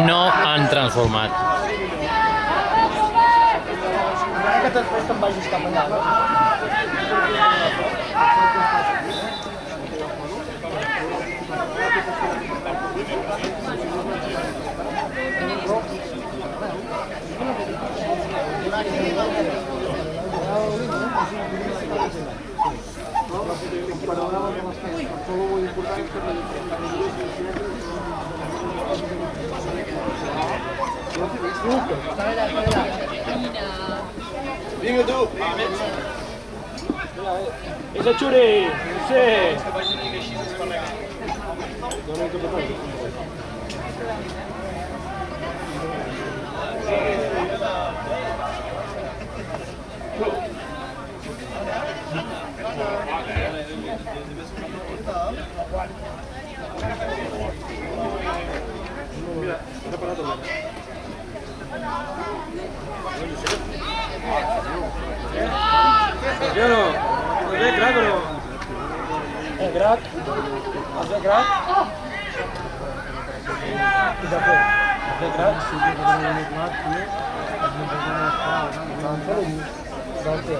no han transformat. Que després te'n vagis cap allà, no? Vinga, tu! És el Xuri! Sí! Piano, è crack o no? È crack? È crack? Tidak boleh. Ada crack? Sudah benar nikmat ini. Sampai lagi. Sampai.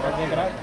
Ada crack?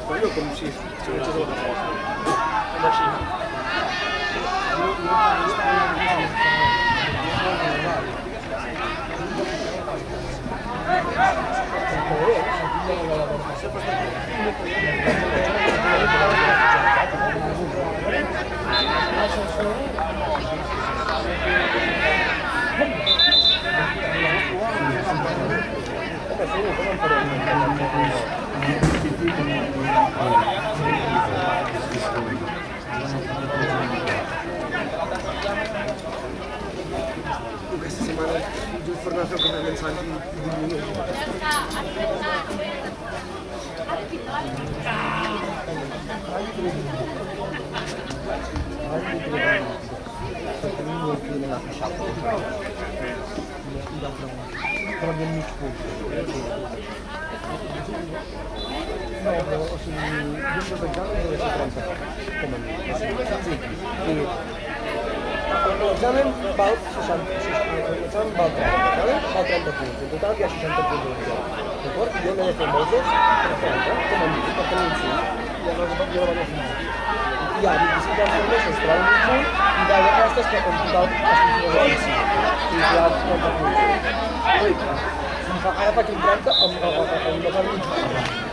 Quello come si faceva una cosa. Questa settimana giù fornato con i mensaggi di L'examen val 30 punts, en total hi ha 60 punts. D'acord? Jo n'he de fer molts, com a mínim, per tenir un 5, i aleshores jo la vaig al final. Hi ha 25 transformacions per a un punt i 10 aquestes que en total es configuren 5. I hi ha 30 punts. Ara faig un 30 amb no fa mig punt.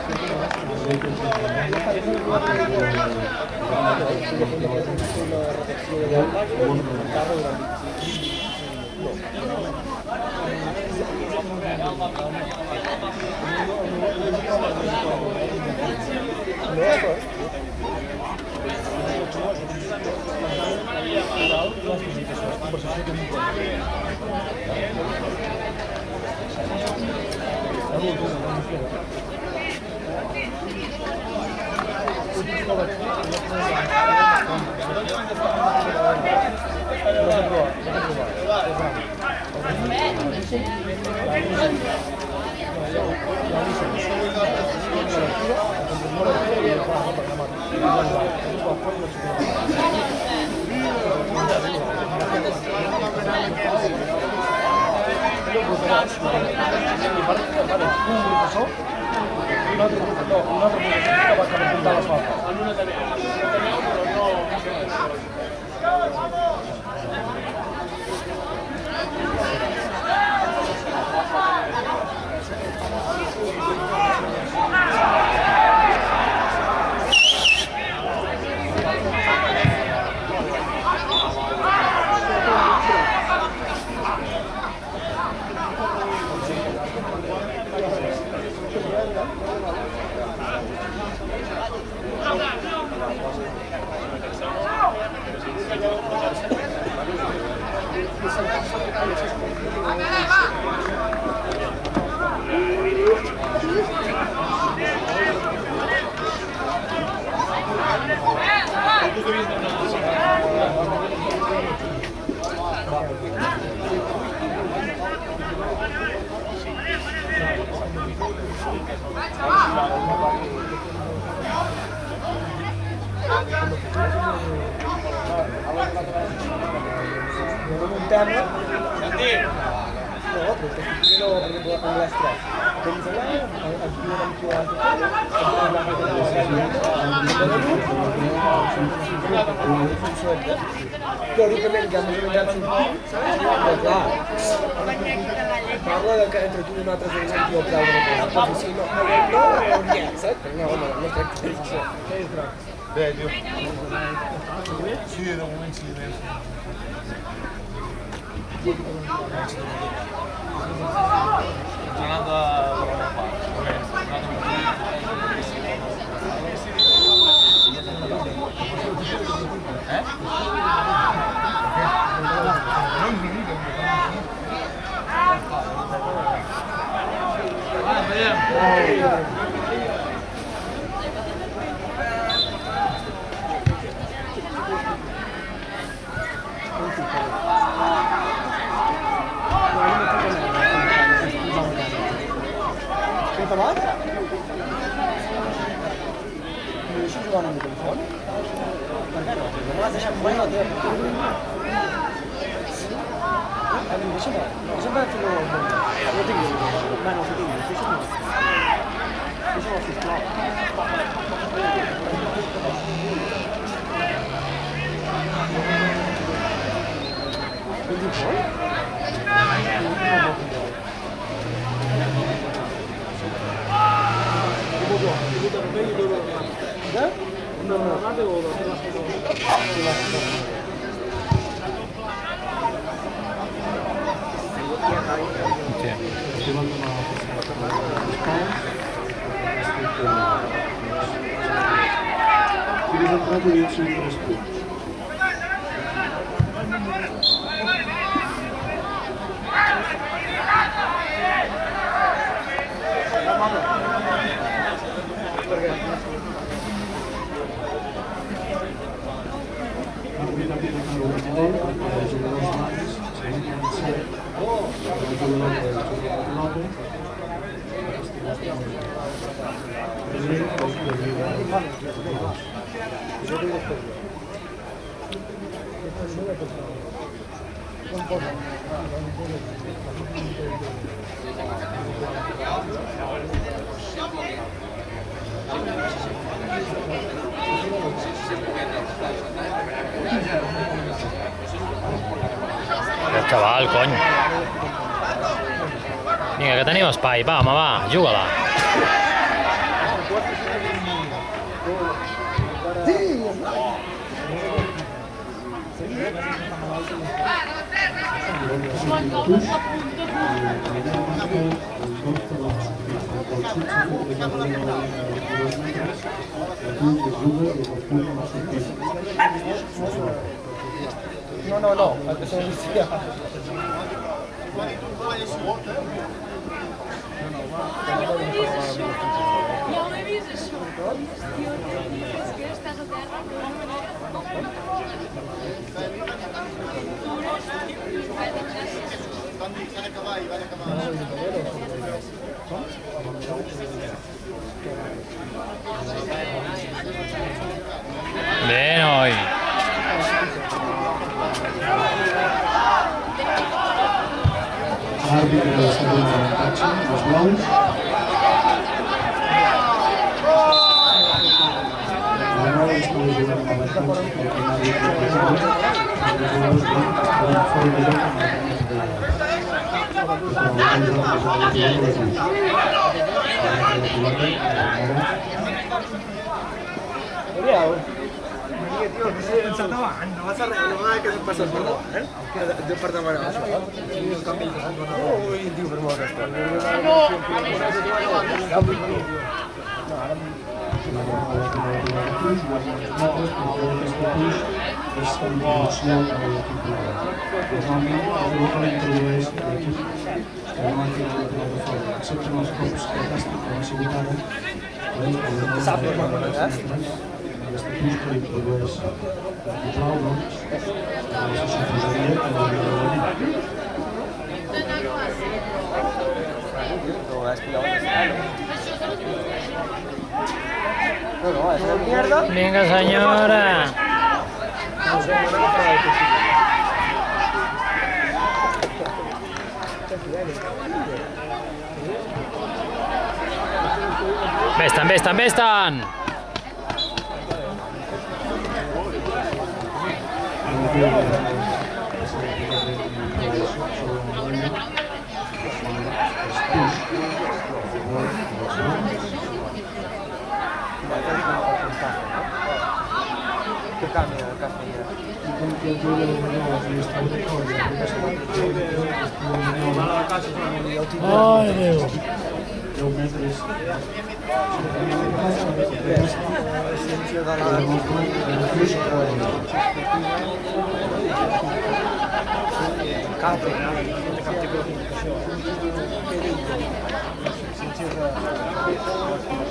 No, d'acord. Conversació que m'ho Teòricament ja més o menys sortim, saps? Però clar, parla que entre tu i un altre és un tio treure una cosa, doncs si no, hauria, saps? Però no, home, no es tracta d'això. Bé, tio. Sí, de moment sí, bé. Ens ha anat de bona part. Què t'ha acabat? Em deixes jugar amb el telèfon? Per què no? No m'has deixat mai la teva. Deixa'm fer-lo al món. No tinc llum. Bueno, si tinc llum. Deixa'm-ho, sisplau. Què dius, oi? ¿Ya? No, no, más de oro. Xaval, cony. Vinga, que tenim espai. Va, home, va, juga-la. No, anche se non sia. Bien hoy. L'àrbitre del segon avantatge, els blaus. La nova està jugant a la defensa pel penal i el penal. Els jugadors blancs estaran fora de lloc amb la primera Vediamo. Io mi sono pensato davanti, ma non è che si passa per davanti, devo fare da mano. Io cambio il Dio per muovere l'estatuts que introdueix l'arbitrau, doncs, això suposaria que no hauria de venir. No, es una mierda. Venga, señora. Bestan, bestan, bestan. Che cambia la caffeina? Ai, Déu. 10 metres.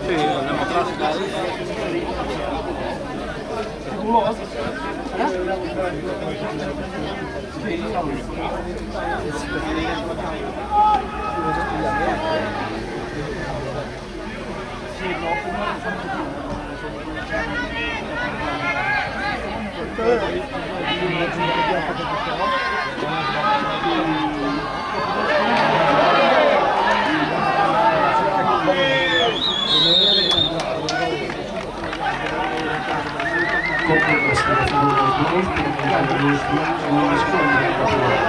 Sì, andiamo classica. Com que la seva figura dels blaus, però que els blancs no es poden